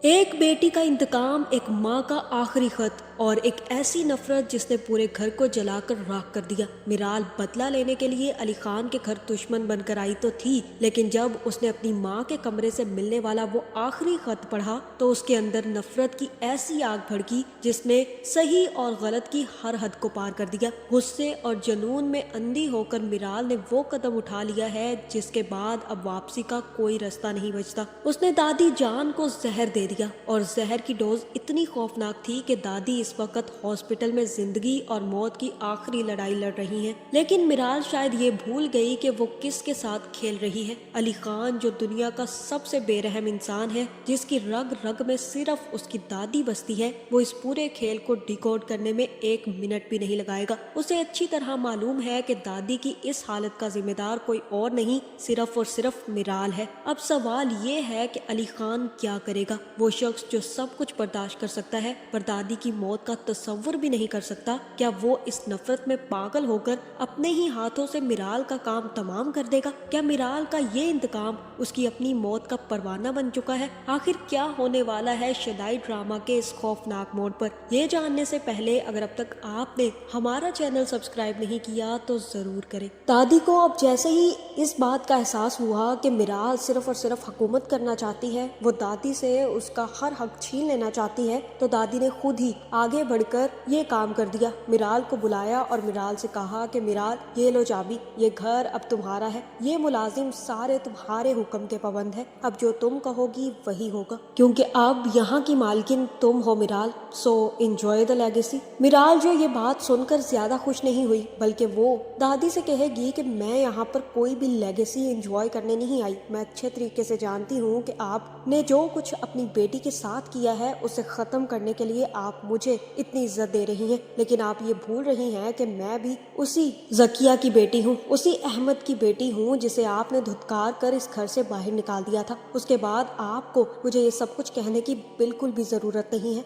ایک بیٹی کا انتقام، ایک ماں کا آخری خط اور ایک ایسی نفرت جس نے پورے گھر کو جلا کر راکھ کر دیا۔ میرال بدلہ لینے کے لیے علی خان کے گھر دشمن بن کر آئی تو تھی، لیکن جب اس نے اپنی ماں کے کمرے سے ملنے والا وہ آخری خط پڑھا تو اس کے اندر نفرت کی ایسی آگ بھڑکی جس نے صحیح اور غلط کی ہر حد کو پار کر دیا۔ غصے اور جنون میں اندھی ہو کر میرال نے وہ قدم اٹھا لیا ہے جس کے بعد اب واپسی کا کوئی راستہ نہیں بچتا۔ اس نے دادی جان کو زہر دے دیا اور زہر کی ڈوز اتنی خوفناک تھی کہ دادی اس وقت ہاسپٹل میں زندگی اور موت کی آخری لڑائی لڑ رہی ہیں۔ لیکن میرال شاید یہ بھول گئی کہ وہ کس کے ساتھ کھیل رہی ہے۔ علی خان جو دنیا کا سب سے بے رحم انسان ہے، جس کی رگ رگ میں صرف اس کی دادی بستی ہے، وہ اس پورے کھیل کو ڈیکوڈ کرنے میں ایک منٹ بھی نہیں لگائے گا۔ اسے اچھی طرح معلوم ہے کہ دادی کی اس حالت کا ذمہ دار کوئی اور نہیں، صرف اور صرف میرال ہے۔ اب سوال یہ ہے کہ علی خان کیا کرے گا؟ وہ شخص جو سب کچھ برداشت کر سکتا ہے پر دادی کی موت کا تصور بھی نہیں کر سکتا، کیا وہ اس نفرت میں پاگل ہو کر اپنے ہی ہاتھوں سے میرال کا کام تمام کر دے گا؟ کیا میرال کا یہ انتقام اس کی اپنی موت کا پروانہ بن چکا ہے؟ آخر کیا ہونے والا ہے شدائی ڈرامہ کے اس خوفناک موڑ پر؟ یہ جاننے سے پہلے اگر اب تک آپ نے ہمارا چینل سبسکرائب نہیں کیا تو ضرور کریں۔ دادی کو اب جیسے ہی اس بات کا احساس ہوا کہ میرال صرف اور صرف حکومت کرنا چاہتی ہے، وہ دادی سے اس کا ہر حق چھین لینا چاہتی ہے، تو دادی نے خود ہی آگے بڑھ کر یہ کام کر دیا۔ میرال کو بلایا اور میرال سے کہا کہ میرال، یہ لو چابی، یہ گھر اب تمہارا ہے، یہ ملازم سارے تمہارے حکم کے پابند ہے، اب جو تم کہو گی وہی ہوگا، کیونکہ اب یہاں کی مالکن تم ہو میرال، سو انجوائے دا لیگیسی۔ میرال جو یہ بات سن کر زیادہ خوش نہیں ہوئی، بلکہ وہ دادی سے کہے گی کہ میں یہاں پر کوئی بھی لیگیسی انجوائے کرنے نہیں آئی، میں اچھے طریقے سے جانتی ہوں کہ آپ نے جو کچھ اپنی بیٹی کے ساتھ کیا ہے اسے ختم کرنے کے لیے آپ مجھے اتنی عزت دے رہی ہیں، لیکن آپ یہ بھول رہی ہیں کہ میں بھی اسی زکیہ کی بیٹی ہوں، اسی احمد کی بیٹی ہوں جسے آپ نے دھتکار کر اس گھر سے باہر نکال دیا تھا۔ اس کے بعد آپ کو مجھے یہ سب کچھ کہنے کی بالکل بھی ضرورت نہیں ہے۔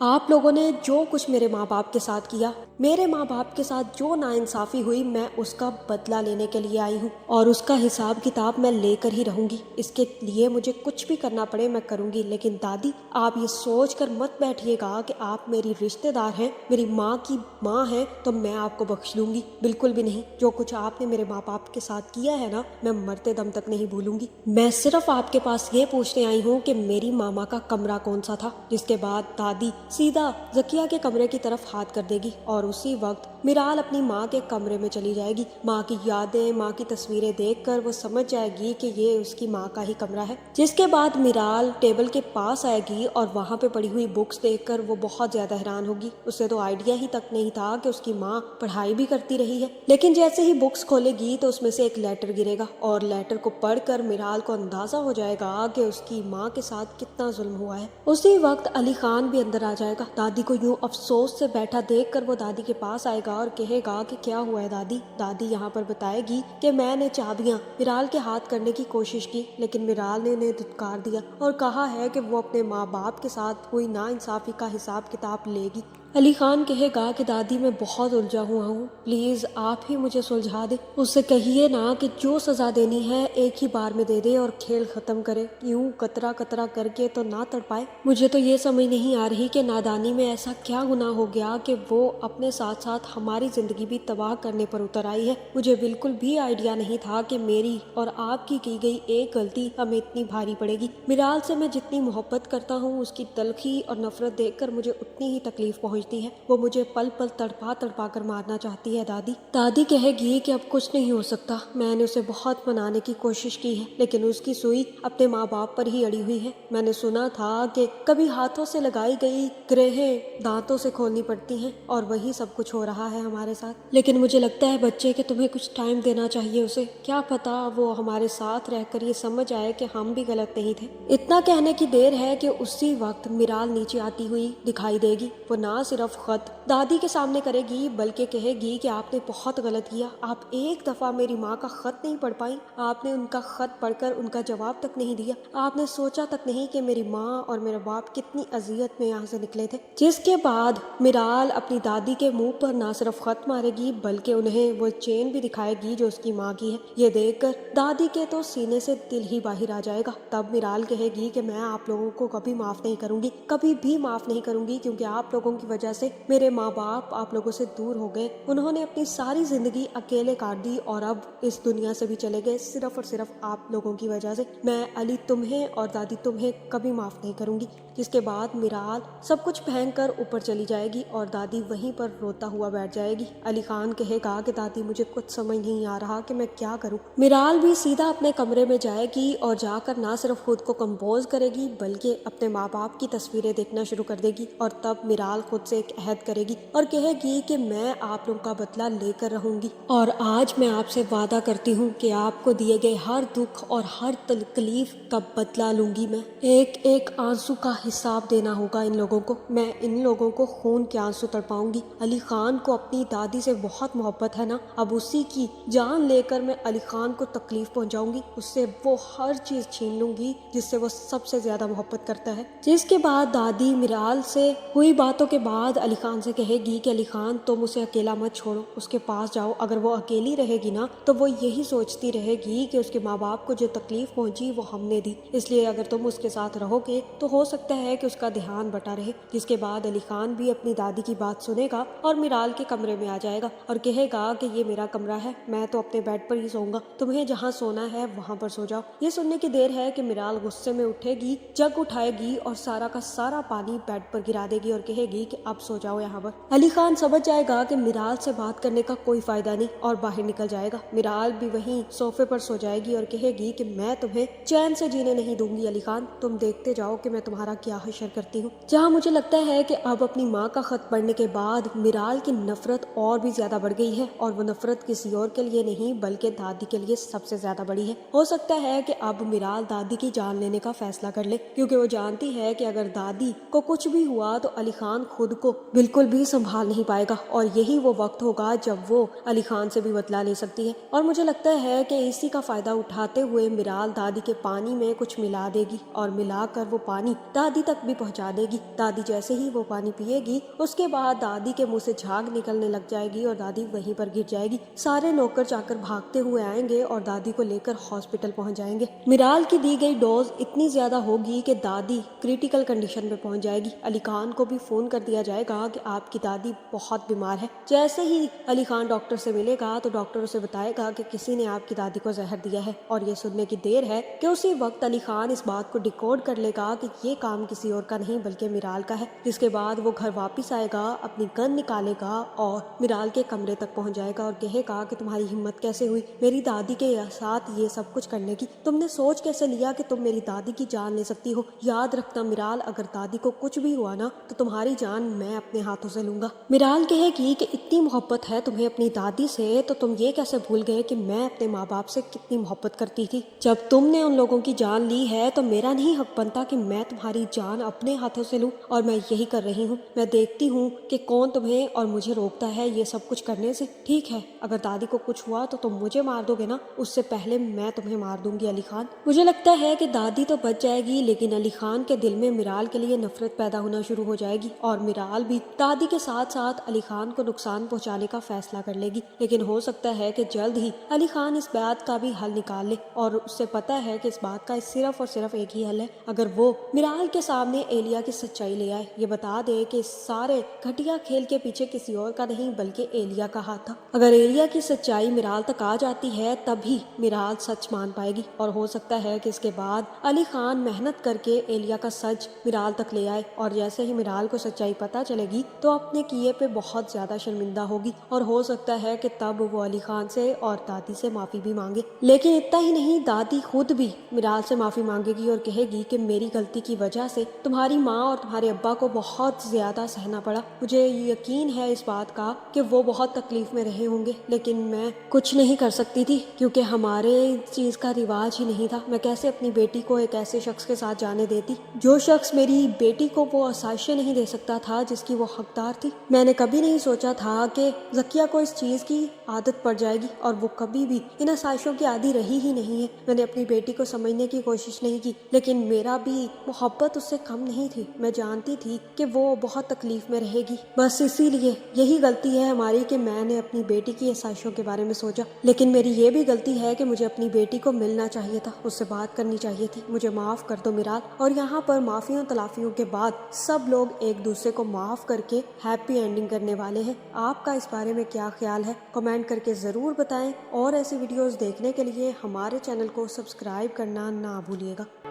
آپ لوگوں نے جو کچھ میرے ماں باپ کے ساتھ کیا، میرے ماں باپ کے ساتھ جو ناانصافی ہوئی، میں اس کا بدلہ لینے کے لیے آئی ہوں اور اس کا حساب کتاب میں لے کر ہی رہوں گی۔ اس کے لیے مجھے کچھ بھی کرنا پڑے میں کروں گی، لیکن دادی آپ یہ سوچ کر مت بیٹھیے گا کہ آپ میری رشتہ دار ہیں، میری ماں کی ماں ہیں تو میں آپ کو بخش دوں گی، بالکل بھی نہیں۔ جو کچھ آپ نے میرے ماں باپ کے ساتھ کیا ہے نا، میں مرتے دم تک نہیں بھولوں گی۔ میں صرف آپ کے پاس یہ پوچھنے آئی ہوں کہ میری ماما کا کمرہ کون سا تھا؟ جس کے بعد دادی سیدھا زکیہ کے کمرے کی طرف ہاتھ کر دے گی اور اسی وقت میرال اپنی ماں کے کمرے میں چلی جائے گی۔ ماں کی یادیں، ماں کی تصویریں دیکھ کر وہ سمجھ جائے گی کہ یہ اس کی ماں کا ہی کمرہ ہے، جس کے بعد میرال ٹیبل کے پاس آئے گی اور وہاں پہ پڑی ہوئی بکس دیکھ کر وہ بہت زیادہ حیران ہوگی۔ اسے تو آئیڈیا ہی تک نہیں تھا کہ اس کی ماں پڑھائی بھی کرتی رہی ہے، لیکن جیسے ہی بکس کھولے گی تو اس میں سے ایک لیٹر گرے گا اور لیٹر کو پڑھ کر میرال کو اندازہ ہو جائے گا کہ اس کی ماں کے ساتھ کتنا ظلم ہوا ہے۔ اسی وقت علی خان بھی اندر آ جائے گا۔ دادی کو یوں افسوس سے بیٹھا دیکھ کر وہ دادی کے پاس آئے گا اور کہے گا کہ کیا ہوا ہے دادی؟ دادی یہاں پر بتائے گی کہ میں نے چابیاں میرال کے ہاتھ کرنے کی کوشش کی، لیکن میرال نے انہیں دھتکار دیا اور کہا ہے کہ وہ اپنے ماں باپ کے ساتھ ہوئی ناانصافی کا حساب کتاب لے گی۔ علی خان کہے گا کہ دادی میں بہت الجھا ہوا ہوں، پلیز آپ ہی مجھے سلجھا دے، اس سے کہیے نا کہ جو سزا دینی ہے ایک ہی بار میں دے دے اور کھیل ختم کرے، یوں قطرہ قطرہ کر کے تو نہ تڑپائے۔ مجھے تو یہ سمجھ نہیں آ رہی کہ نادانی میں ایسا کیا گناہ ہو گیا کہ وہ اپنے ساتھ ساتھ ہماری زندگی بھی تباہ کرنے پر اتر آئی ہے۔ مجھے بالکل بھی آئیڈیا نہیں تھا کہ میری اور آپ کی گئی ایک غلطی ہمیں اتنی بھاری پڑے گی۔ میرال سے میں جتنی محبت کرتا ہوں اس کی تلخی اور نفرت دیکھ کر مجھے اتنی ہی تکلیف پہنچتی ہے، وہ مجھے پل پل تڑپا تڑپا کر مارنا چاہتی ہے دادی۔ دادی کہے گی کہ اب کچھ نہیں ہو سکتا، میں نے اسے بہت منانے کی کوشش کی ہے لیکن اس کی سوئی اپنے ماں باپ پر ہی اڑی ہوئی ہے۔ میں نے سنا تھا کہ کبھی ہاتھوں سے لگائی گئی گرہیں دانتوں سے کھولنی پڑتی ہیں اور وہی سب کچھ ہو رہا ہے ہمارے ساتھ، لیکن مجھے لگتا ہے بچے کہ تمہیں کچھ ٹائم دینا چاہیے اسے، کیا پتا وہ ہمارے ساتھ رہ کر یہ سمجھ آئے کہ ہم بھی غلط نہیں تھے۔ اتنا کہنے کی دیر ہے کہ اسی وقت میرال نیچے آتی ہوئی دکھائی دے گی۔ وہ ناز صرف خط दादी के सामने करेगी बल्कि कहेगी कि आपने बहुत गलत किया, आप एक दफ़ा मेरी माँ का खत नहीं पढ़ पाई, आपने उनका खत पढ़कर उनका जवाब तक नहीं दिया, आपने सोचा तक नहीं कि मेरी माँ और मेरा बाप कितनी अजियत में यहाँ से निकले थे। जिसके बाद मिराल अपनी दादी के मुंह पर ना सिर्फ खत मारेगी बल्कि उन्हें वो चेन भी दिखाएगी जो उसकी माँ की है। ये देखकर दादी के तो सीने से दिल ही बाहर आ जाएगा। तब मिराल कहेगी कि मैं आप लोगों को कभी माफ नहीं करूंगी, कभी भी माफ नहीं करूंगी, क्योंकि आप लोगों की वजह से मेरे माँ बाप आप लोगों से दूर हो गए, उन्होंने अपनी सारी जिंदगी अकेले काट दी और अब इस दुनिया से भी चले गए सिर्फ और सिर्फ आप लोगों की वजह से। मैं अली तुम्हें और दादी तुम्हें कभी माफ नहीं करूंगी। जिसके बाद मिराल सब कुछ फेंक कर ऊपर चली जाएगी और दादी वहीं पर रोता हुआ बैठ जाएगी। अली खान कहेगा कि दादी मुझे कुछ समझ नहीं आ रहा कि मैं क्या करूं। मिराल भी सीधा अपने कमरे में जाएगी और जाकर ना सिर्फ खुद को कंपोज करेगी बल्कि अपने माँ बाप की तस्वीरें देखना शुरू कर देगी। और तब मिराल खुद से एक अहद करेगी और कहेगी कि मैं आप लोगों का बदला लेकर रहूंगी और आज मैं आपसे वादा करती हूँ कि आपको दिए गए हर दुख और हर तकलीफ का बदला लूंगी। मैं एक एक आंसू का हिसाब देना होगा इन लोगों को, मैं इन लोगों को खून के आंसू तड़पाऊंगी। अली खान को अपनी दादी से बहुत मोहब्बत है ना, अब उसी की जान लेकर मैं अली खान को तकलीफ पहुंचाऊंगी, उससे वो हर चीज छीन लूंगी जिससे वो सबसे ज्यादा मोहब्बत करता है। जिसके बाद दादी मिराल से हुई बातों के बाद अली खान से कहेगी कि अली खान तुम उसे अकेला मत छोड़ो, उसके पास जाओ, अगर वो अकेली रहेगी ना तो वो यही सोचती रहेगी कि उसके माँ बाप को जो तकलीफ पहुंची वो हमने दी, इसलिए अगर तुम उसके साथ रहोगे तो हो सकता है कि उसका ध्यान बटा रहे। जिसके बाद अली खान भी अपनी दादी की बात सुनेगा और मिराल के कमरे में आ जाएगा और कहेगा कि ये मेरा कमरा है, मैं तो अपने बेड पर ही सोऊंगा, तुम्हें जहाँ सोना है वहाँ पर सो जाओ। ये सुनने की देर है कि मिराल गुस्से में उठेगी, जग उठाएगी और सारा का सारा पानी बेड पर गिरा देगी और कहेगी कि अब सो जाओ यहाँ पर। अली खान समझ जाएगा कि मिराल से बात करने का कोई फायदा नहीं और बाहर निकल जाएगा। मिराल भी वहीं सोफे पर सो जाएगी और कहेगी कि मैं तुम्हें चैन से जीने नहीं दूंगी अली खान, तुम देखते जाओ कि मैं तुम्हारा क्या हशर करती हूँ। जहाँ मुझे लगता है कि अब अपनी माँ का खत पढ़ने के बाद मिराल की नफरत और भी ज्यादा बढ़ गई है और वो नफरत किसी और के लिए नहीं बल्कि दादी के लिए सबसे ज्यादा बड़ी है। हो सकता है कि अब मिराल दादी की जान लेने का फैसला कर ले, क्योंकि वो जानती है कि अगर दादी को कुछ भी हुआ तो अली खान खुद को बिल्कुल भी संभाल नहीं पाएगा और यही वो वक्त होगा जब वो अली खान से भी बदला ले सकती है। और मुझे लगता है कि इसी का फायदा उठाते हुए मिराल दादी के पानी में कुछ मिला देगी और मिलाकर वो पानी दादी तक भी पहुंचा देगी। दादी जैसे ही वो पानी पिएगी उसके बाद दादी के मुंह से झाग निकलने लग जाएगी और दादी वहीं पर गिर जाएगी। सारे नौकर चाकर भागते हुए आएंगे और दादी को लेकर हॉस्पिटल पहुंच जाएंगे। मिराल की दी गई डोज इतनी ज्यादा होगी कि दादी क्रिटिकल कंडीशन में पहुंच जाएगी। अली खान को भी फोन कर दिया जाएगा कि आपकी दादी बहुत बीमार है। जैसे ही अली खान डॉक्टर से मिलेगा तो डॉक्टर उसे बताएगा कि किसी ने आपकी दादी को जहर दिया है और ये सुनने की देर है कि उसी वक्त अली खान इस बात को डिकोड कर लेगा कि ये काम किसी और का नहीं बल्कि मिराल का है। जिसके बाद वो घर वापस आएगा, अपनी गन निकालेगा और मिराल के कमरे तक पहुंच जाएगा और कहेगा कि तुम्हारी हिम्मत कैसे हुई मेरी दादी के साथ ये सब कुछ करने की, तुमने सोच कैसे लिया कि तुम मेरी दादी की जान ले सकती हो। याद रखना मिराल, अगर दादी को कुछ भी हुआ ना तो तुम्हारी जान मैं अपने हाथों से लूंगा। मिराल कहेगी कि इतनी मोहब्बत है तुम्हें अपनी दादी से तो तुम ये कैसे भूल गए कि मैं अपने माँ बाप से कितनी मोहब्बत करती थी। जब तुमने उन लोगों की जान ली है तो मेरा नहीं हक बनता कि मैं तुम्हारी जान अपने हाथों से लूं और मैं यही कर रही हूँ। मैं देखती हूँ कि कौन तुम्हें और मुझे रोकता है ये सब कुछ करने से। ठीक है, अगर दादी को कुछ हुआ तो तुम मुझे मार दोगे ना, उससे पहले मैं तुम्हें मार दूंगी अली खान। मुझे लगता है कि दादी तो बच जाएगी लेकिन अली खान के दिल में मिराल के लिए नफरत पैदा होना शुरू हो जाएगी और मिराल भी दादी के साथ साथ अली खान को नुकसान पहुंचाने का फैसला कर लेगी। लेकिन हो सकता है कि जल्द ही अली खान इस बात का भी हल निकाल ले और उससे पता है कि इस बात का सिर्फ और सिर्फ एक ही हल है, अगर वो मिराल के सामने एलिया की सच्चाई ले आए, ये बता दे कि इस सारे घटिया खेल के पीछे किसी और का नहीं बल्कि एलिया का हाथ था। अगर एलिया की सच्चाई मिराल तक आ जाती है तभी मिराल सच मान पाएगी और हो सकता है कि इसके बाद अली खान मेहनत करके एलिया का सच मिराल तक ले आए और जैसे ही मिराल को सच्चाई पता चलेगी तो अपने किए पे बहुत ज्यादा शर्मिंदा होगी और हो सकता है कि तब वो अली खान से और दादी से माफी भी मांगे। लेकिन इतना ही नहीं, दादी खुद भी मिराल से माफी मांगेगी और कहेगी कि मेरी गलती की वजह से तुम्हारी माँ और तुम्हारे अब्बा को बहुत ज्यादा सहना पड़ा। मुझे यकीन है इस बात का कि वो बहुत तकलीफ में रहे होंगे लेकिन मैं कुछ नहीं कर सकती थी क्योंकि हमारे चीज का रिवाज ही नहीं था। मैं कैसे अपनी बेटी को एक ऐसे शख्स के साथ जाने देती जो शख्स मेरी बेटी को वो आसाइशें नहीं दे सकता था تھا جس کی وہ حقدار تھی۔ میں نے کبھی نہیں سوچا تھا کہ ذکیہ کو اس چیز کی عادت پڑ جائے گی اور وہ کبھی بھی ان آسائشوں کی عادی رہی ہی نہیں ہے۔ میں نے اپنی بیٹی کو سمجھنے کی کوشش نہیں کی، لیکن میرا بھی محبت اس سے کم نہیں تھی۔ میں جانتی تھی کہ وہ بہت تکلیف میں رہے گی، بس اسی لیے یہی غلطی ہے ہماری کہ میں نے اپنی بیٹی کی آسائشوں کے بارے میں سوچا۔ لیکن میری یہ بھی غلطی ہے کہ مجھے اپنی بیٹی کو ملنا چاہیے تھا، اس سے بات کرنی چاہیے تھی۔ مجھے معاف کر دو میرال۔ اور یہاں پر معافیوں تلافیوں کے بعد سب لوگ ایک دوسرے کو معاف کر کے ہیپی اینڈنگ کرنے والے ہیں۔ آپ کا اس بارے میں کیا خیال ہے؟ کمنٹ کر کے ضرور بتائیں، اور ایسی ویڈیوز دیکھنے کے لیے ہمارے چینل کو سبسکرائب کرنا نہ بھولیے گا۔